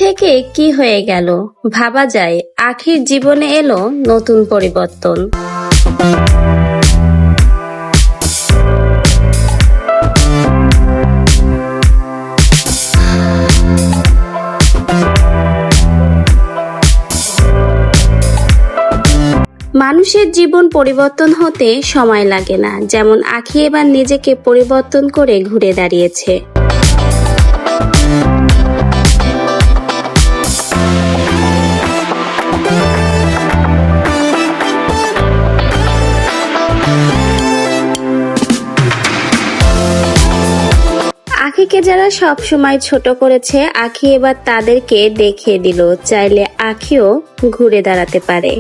থেকে কি হয়ে গেল ভাবা যায়। আখির জীবনে এলো নতুন পরিবর্তন। মানুষের জীবন পরিবর্তন হতে সময় লাগে না, যেমন আখি এবার নিজেকে পরিবর্তন করে ঘুরে দাঁড়িয়েছে। আখিকে যারা সব সময় ছোট করেছে, আখি এবার তাদেরকে দেখিয়ে দিল চাইলে আখিও ঘুরে দাঁড়াতে পারে।